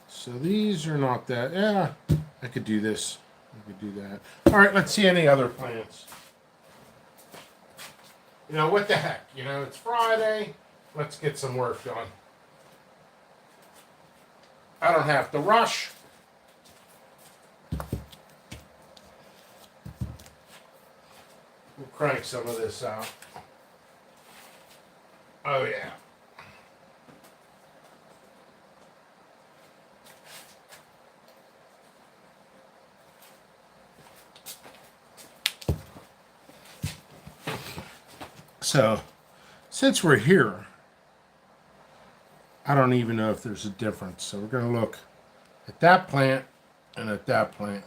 [SPEAKER 1] So these are not that. Yeah, I could do this. I could do that. All right, let's see any other plants. You know, what the heck? You know, it's Friday. Let's get some work done. I don't have to rush. We'll crank some of this out. Oh, yeah. So, since we're here, I don't even know if there's a difference. So we're going to look at that plant and at that plant.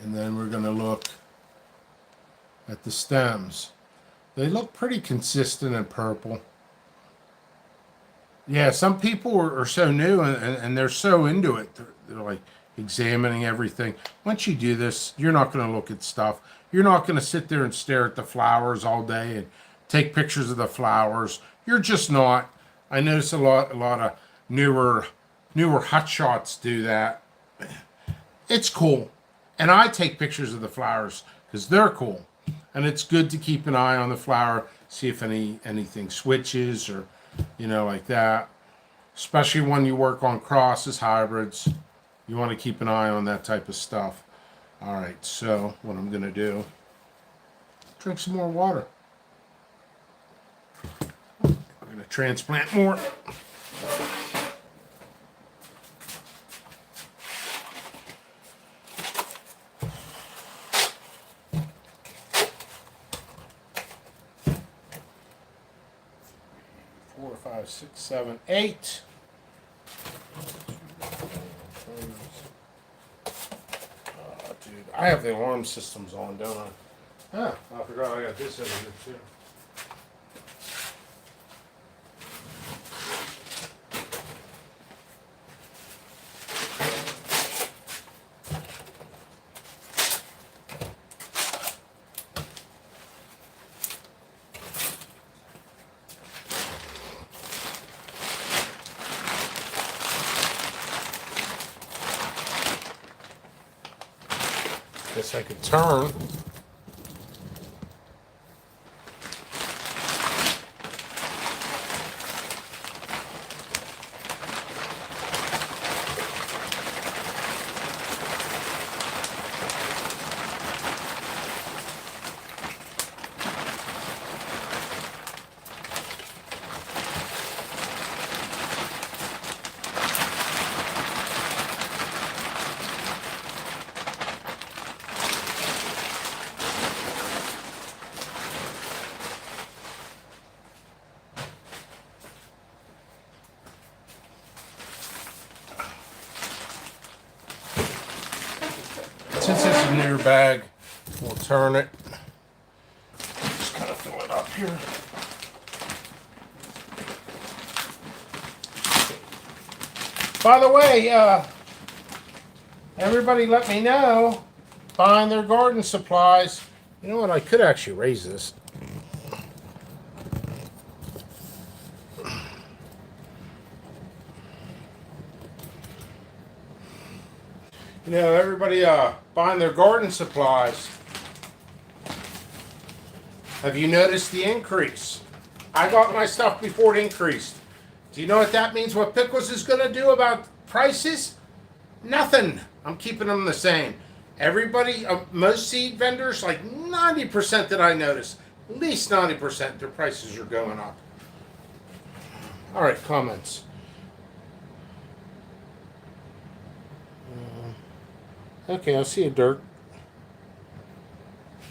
[SPEAKER 1] And then we're going to look at the stems. They look pretty consistent in purple. Yeah, some people are so new and they're so into it. They're like examining everything. Once you do this, you're not going to look at stuff. You're not going to sit there and stare at the flowers all day and take pictures of the flowers. You're just not. I notice a lot of newer hotshots do that. It's cool. And I take pictures of the flowers because they're cool. And it's good to keep an eye on the flower, see if anything switches or, you know, like that. Especially when you work on crosses, hybrids. You want to keep an eye on that type of stuff. All right, so what I'm going to do, drink some more water. I'm going to transplant more. 4, 5, 6, 7, 8. Dude, I have the alarm systems on, don't I? Huh, I forgot I got this over here too. Guess I could turn. Since it's a newer bag, we'll turn it. Just kind of fill it up here. By the way, everybody let me know, buying their garden supplies. You know what, I could actually raise this. You know, everybody buying their garden supplies. Have you noticed the increase? I got my stuff before it increased. Do you know what that means? What Pickles is going to do about prices? Nothing. I'm keeping them the same. Everybody, most seed vendors, like 90% that I notice, at least 90%, their prices are going up. All right, comments. Okay, I see a dirt.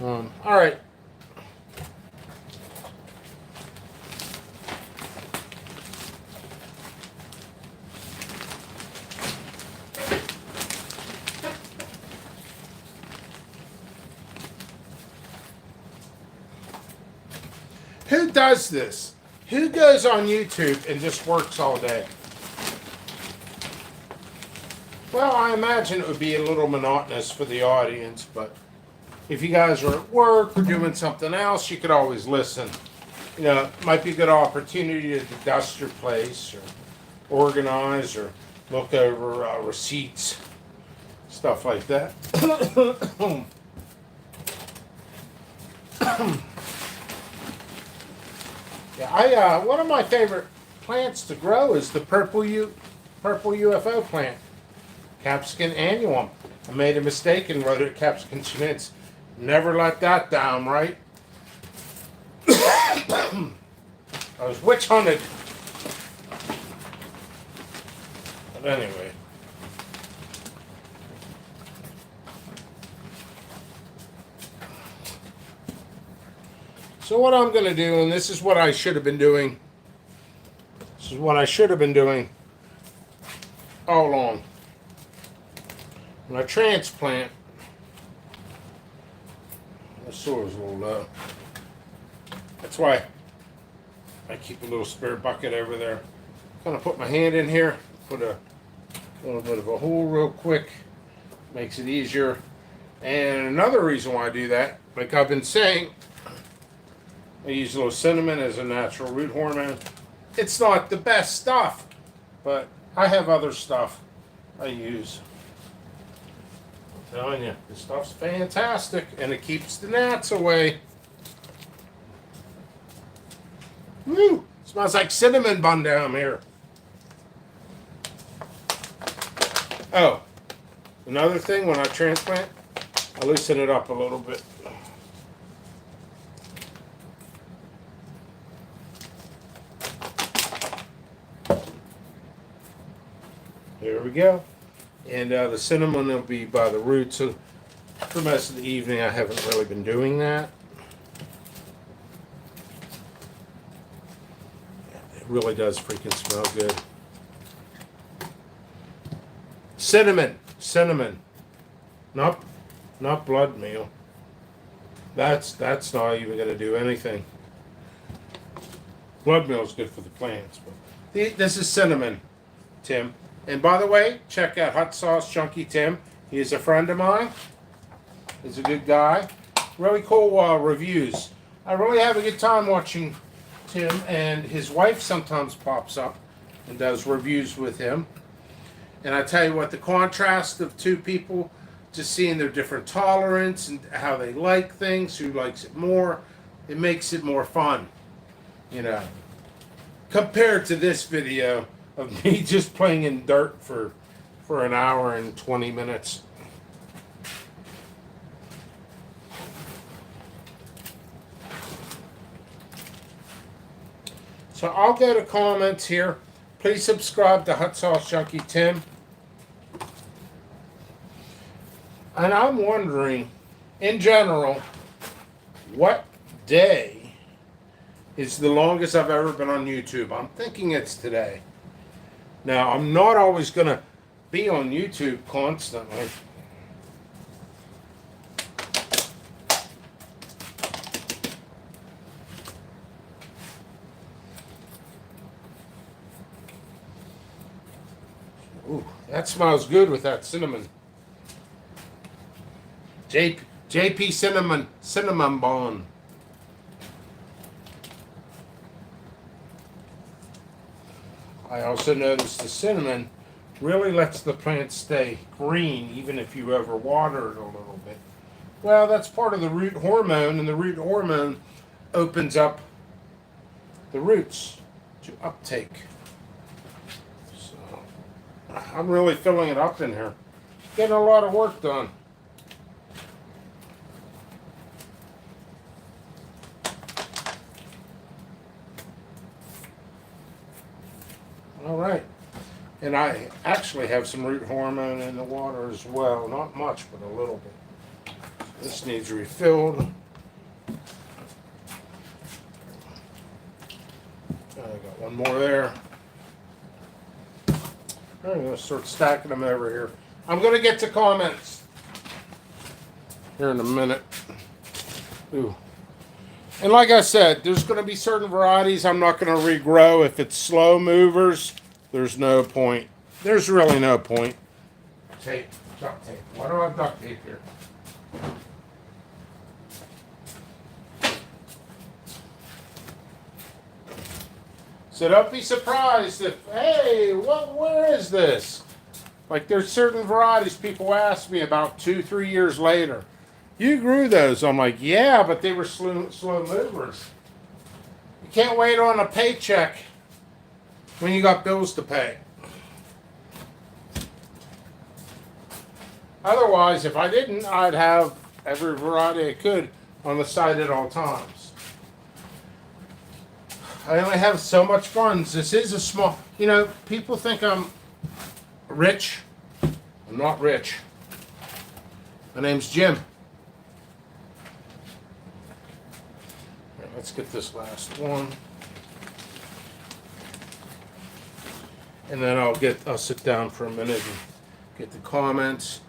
[SPEAKER 1] All right. Who does this? Who goes on YouTube and just works all day? Well, I imagine it would be a little monotonous for the audience, but if you guys are at work or doing something else, you could always listen. You know, it might be a good opportunity to dust your place or organize or look over receipts, stuff like that. Yeah, one of my favorite plants to grow is the purple UFO plant. Capsicum annuum. I made a mistake and wrote it Capsicum schmitz. Never let that down, right? I was witch hunted. But anyway. So what I'm going to do, and this is what I should have been doing. This is what I should have been doing all along. When I transplant, the soil's a little low. That's why I keep a little spare bucket over there. Kind of put my hand in here, put a little bit of a hole real quick. Makes it easier. And another reason why I do that, like I've been saying, I use a little cinnamon as a natural root hormone. It's not the best stuff, but I have other stuff I use. I'm telling you, this stuff's fantastic, and it keeps the gnats away. Woo! Smells like cinnamon bun down here. Oh, another thing, when I transplant, I loosen it up a little bit. There we go. And the cinnamon will be by the roots. So for most of the evening, I haven't really been doing that. Yeah, there really does freaking smell good. Cinnamon. Cinnamon. Not blood meal. That's not even going to do anything. Blood meal is good for the plants. But this is cinnamon, Tim. And by the way, check out Hot Sauce Chunky Tim. He is a friend of mine. He's a good guy. Really cool reviews. I really have a good time watching Tim, and his wife sometimes pops up and does reviews with him. And I tell you what, the contrast of two people, just seeing their different tolerance and how they like things, who likes it more, it makes it more fun, you know. Compared to this video of me just playing in dirt for an hour and 20 minutes. So I'll go to comments here. Please subscribe to Hot Sauce Chunky Tim. And I'm wondering, in general, what day is the longest I've ever been on YouTube? I'm thinking it's today. Now, I'm not always going to be on YouTube constantly. Ooh, that smells good with that cinnamon. JP cinnamon bun. I also noticed the cinnamon really lets the plant stay green even if you overwater it a little bit. Well, that's part of the root hormone, and the root hormone opens up the roots to uptake. So I'm really filling it up in here. Getting a lot of work done. All right, and I actually have some root hormone in the water as well. Not much, but a little bit. This needs refilled. I got one more there. I'm going to start stacking them over here. I'm going to get to comments here in a minute. Ooh. And like I said, there's going to be certain varieties I'm not going to regrow. If it's slow movers, there's no point. There's really no point. Tape, duct tape. Why do I have duct tape here? So don't be surprised if, hey, where is this? Like there's certain varieties people ask me about 2-3 years later. You grew those. I'm like, yeah, but they were slow movers. You can't wait on a paycheck when you got bills to pay. Otherwise, if I didn't, I'd have every variety I could on the side at all times. I only have so much funds. This is a small, you know, people think I'm rich. I'm not rich. My name's Jim. Let's get this last one. And then I'll sit down for a minute and get the comments.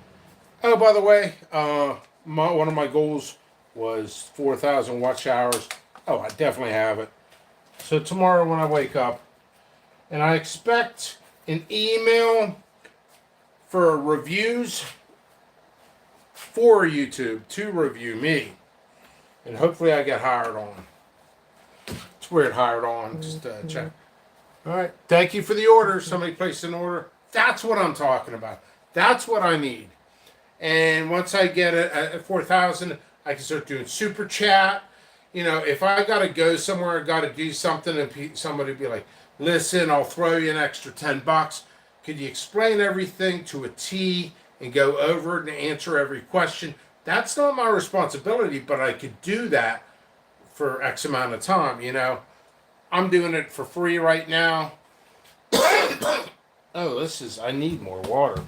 [SPEAKER 1] Oh, by the way, one of my goals was 4,000 watch hours. Oh, I definitely have it. So tomorrow when I wake up, and I expect an email for reviews for YouTube to review me. And hopefully I get hired on. It's weird, hired on. Just check. All right. Thank you for the order. Somebody placed an order. That's what I'm talking about. That's what I need. And once I get it at 4,000, I can start doing super chat. You know, if I got to go somewhere, I got to do something, and somebody be like, listen, I'll throw you an extra $10. Could you explain everything to a T and go over it and answer every question? That's not my responsibility, but I could do that for X amount of time, you know. I'm doing it for free right now. Oh, I need more water.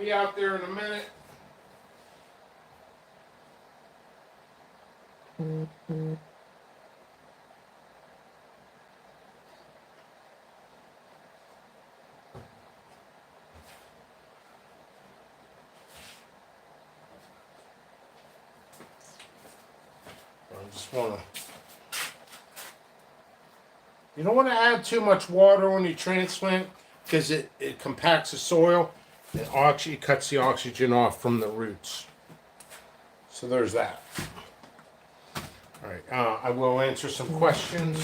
[SPEAKER 1] be out there in a minute. I just want to. You don't want to add too much water when you transplant because it compacts the soil and it cuts the oxygen off from the roots. So there's that. All right, I will answer some questions.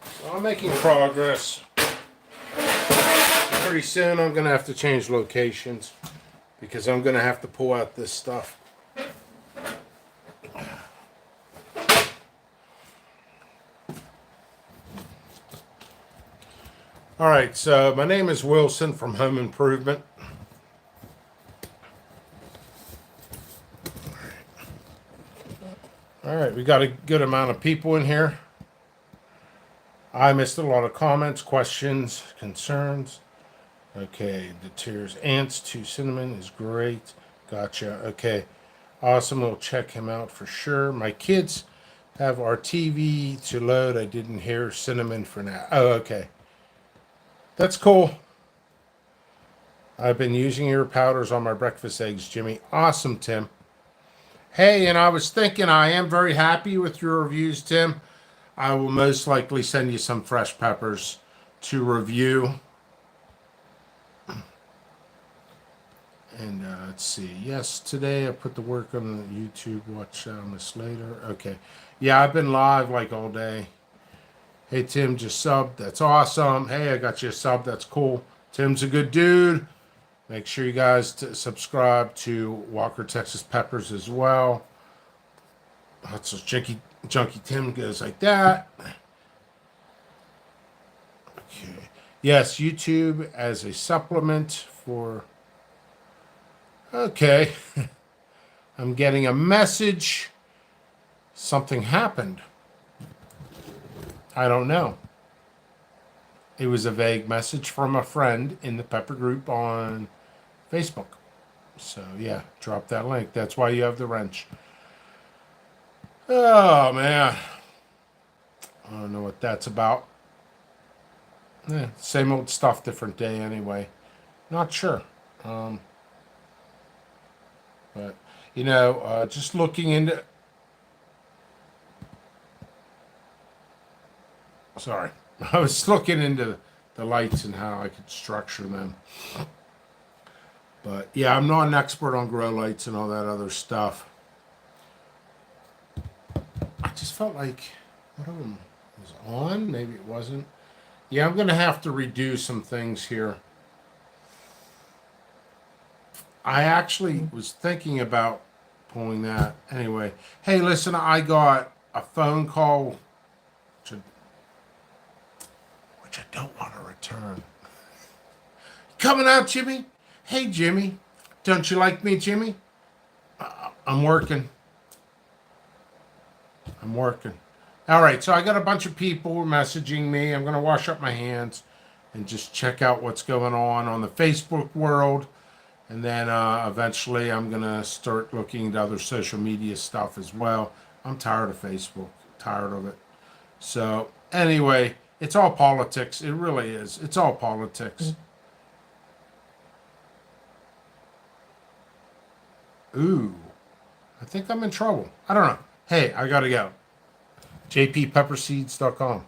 [SPEAKER 1] So I'm making progress. Pretty soon I'm going to have to change locations because I'm going to have to pull out this stuff. All right, so my name is Wilson from Home Improvement. All right, we got a good amount of people in here. I missed a lot of comments, questions, concerns. Okay, the tears. Ants to cinnamon is great. Gotcha. Okay, awesome. We'll check him out for sure. My kids have our TV to load. I didn't hear cinnamon for now. Oh, okay. That's cool. I've been using your powders on my breakfast eggs, Jimmy. Awesome, Tim. Hey, and I was thinking I am very happy with your reviews, Tim. I will most likely send you some fresh peppers to review. And let's see. Yes, today I put the work on the YouTube. Watch this later. Okay. Yeah, I've been live like all day. Hey, Tim, just subbed. That's awesome. Hey, I got you a sub. That's cool. Tim's a good dude. Make sure you guys subscribe to Walker Texas Peppers as well. That's a junky Tim goes like that. Okay. Yes, YouTube as a supplement for... Okay. I'm getting a message. Something happened. I don't know. It was a vague message from a friend in the Pepper group on Facebook. So, yeah, drop that link. That's why you have the wrench. Oh, man. I don't know what that's about. Same old stuff, different day anyway. Not sure. But, you know, just looking into... Sorry. I was looking into the lights and how I could structure them. But, yeah, I'm not an expert on grow lights and all that other stuff. I just felt like one of them was on. Maybe it wasn't. Yeah, I'm going to have to redo some things here. I actually was thinking about pulling that. Anyway, hey, listen, I got a phone call, which I don't want to return. Coming out, Jimmy? Hey, Jimmy. Don't you like me, Jimmy? I'm working. All right, so I got a bunch of people messaging me. I'm going to wash up my hands and just check out what's going on the Facebook world. And then eventually I'm going to start looking at other social media stuff as well. I'm tired of Facebook, tired of it. So anyway, it's all politics. It really is. It's all politics. Ooh, I think I'm in trouble. I don't know. Hey, I got to go. jppepperseeds.com